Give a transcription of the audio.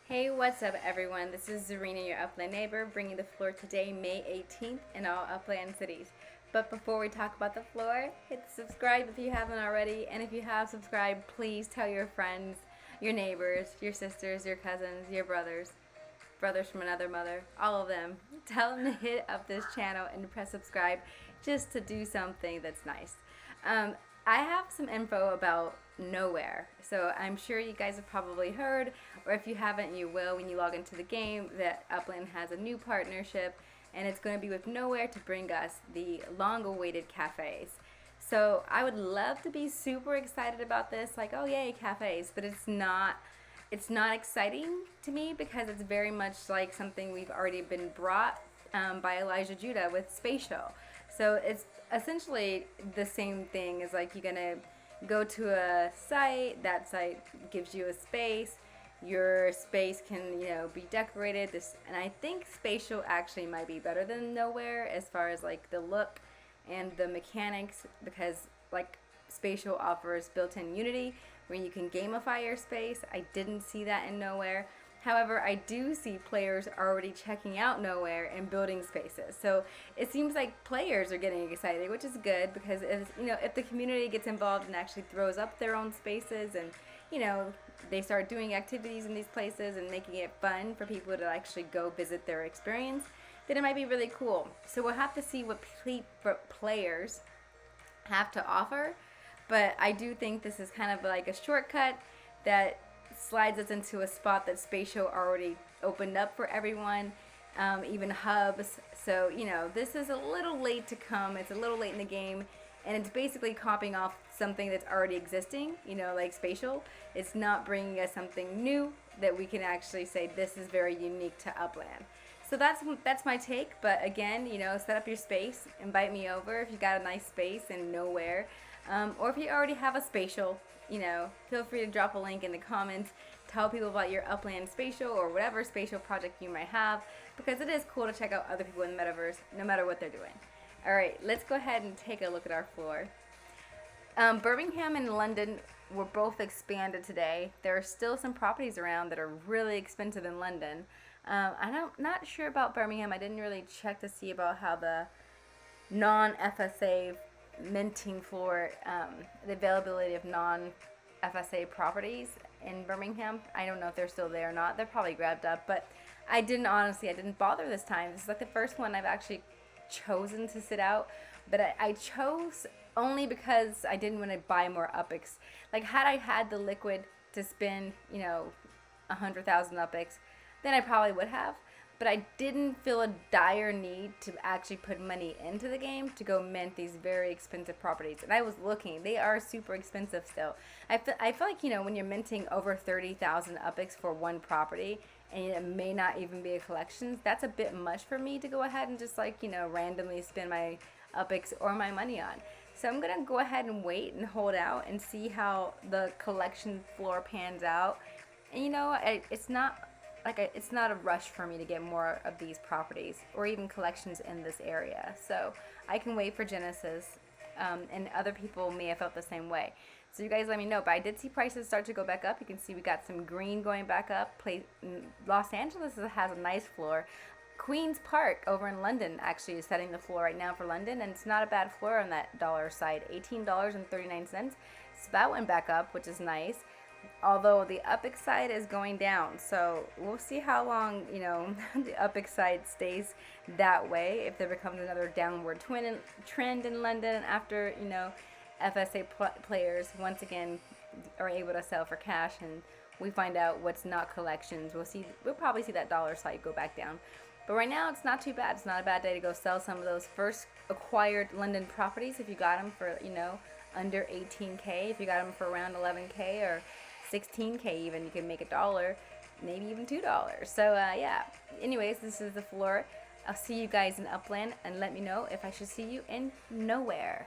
Hey, what's up, everyone? This is Zarina, your Upland neighbor, bringing the floor today, May 18th, in all Upland cities. But before we talk about the floor, hit subscribe if you haven't already, and if you have subscribed, please tell your friends, your neighbors, your sisters, your cousins, your brothers from another mother, all of them. Tell them to hit up this channel and press subscribe just to do something that's nice. I have some info about Nowhere. So I'm sure you guys have probably heard, or if you haven't, you will when you log into the game, that Upland has a new partnership, and it's going to be with Nowhere to bring us the long-awaited cafes. So I would love to be super excited about this, like, oh yay, cafes, but it's not exciting to me because it's very much like something we've already been brought by Elijah Judah with Spatial. So it's essentially the same thing as like you're gonna go to a site, that site gives you a space, your space can be decorated and I think Spatial actually might be better than Nowhere as far as like the look and the mechanics, because like Spatial offers built-in Unity where you can gamify your space. I didn't see that in Nowhere. However, I do see players already checking out Nowhere and building spaces. So it seems like players are getting excited, which is good, because if the community gets involved and actually throws up their own spaces, and they start doing activities in these places and making it fun for people to actually go visit their experience, then it might be really cool. So we'll have to see what players have to offer. But I do think this is kind of like a shortcut that slides us into a spot that Spatial already opened up for everyone, even hubs. So, this is a little late to come. It's a little late in the game, and it's basically copying off something that's already existing, like Spatial. It's not bringing us something new that we can actually say this is very unique to Upland. So that's my take. But again, set up your space, invite me over if you got a nice space and Nowhere. Or if you already have a Spatial, feel free to drop a link in the comments. Tell people about your Upland Spatial or whatever Spatial project you might have, because it is cool to check out other people in the metaverse, no matter what they're doing. Alright, let's go ahead and take a look at our floor. Birmingham and London were both expanded today. There are still some properties around that are really expensive in London. I'm not sure about Birmingham. I didn't really check to see about how the non-FSA minting floor, the availability of non-FSA properties in Birmingham. I don't know if they're still there or not. They're probably grabbed up, but I didn't bother this time. This is like the first one I've actually chosen to sit out, but I chose only because I didn't want to buy more UPX. Like, had I had the liquid to spend 100,000 UPX, then I probably would have. But I didn't feel a dire need to actually put money into the game to go mint these very expensive properties. And I was looking. They are super expensive still. I feel like, when you're minting over 30,000 UPX for one property, and it may not even be a collection, that's a bit much for me to go ahead and just randomly spend my UPX or my money on. So I'm going to go ahead and wait and hold out and see how the collection floor pans out. And it's not a rush for me to get more of these properties or even collections in this area. So I can wait for Genesis, and other people may have felt the same way. So you guys let me know. But I did see prices start to go back up. You can see we got some green going back up. Los Angeles has a nice floor. Queen's Park over in London actually is setting the floor right now for London, and it's not a bad floor on that dollar side, $18.39. So that went back up, which is nice. Although the UPX side is going down, so we'll see how long the UPX side stays that way, if there becomes another downward trend in London after FSA players once again are able to sell for cash and we find out what's not collections. We'll probably see that dollar side go back down. But right now it's not too bad. It's not a bad day to go sell some of those first acquired London properties if you got them for under 18K. If you got them for around 11K or 16K even, you can make $1, maybe even $2. So yeah, anyways, this is the floor. I'll see you guys in Upland, and let me know if I should see you in Nowhere.